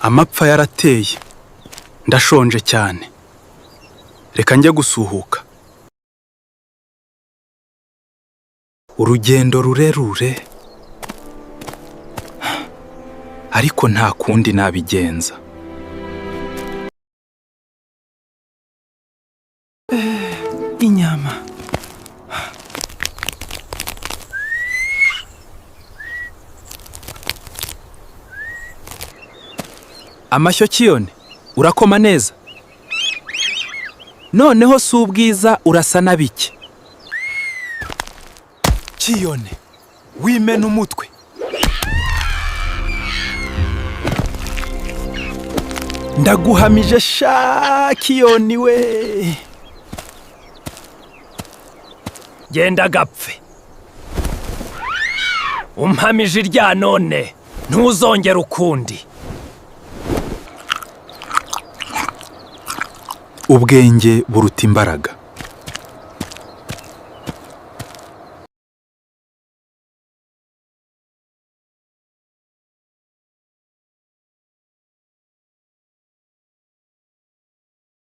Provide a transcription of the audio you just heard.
amapfa yarateye, ndashonje cyane, reka njye gusuhuka. Urugendo rurerure, ariko nta kundi nabigenza. Inyama. Amashyo Cyiyone, urakoma neza. Noneho si ubwiza urasa na bike. Cyiyone, wimena umutwe. Ndaguhamije sha Cyiyone we. Genda gapfe. Umpamije irya none, ntuzongera ukundi. Ubwenge buruta imbaraga.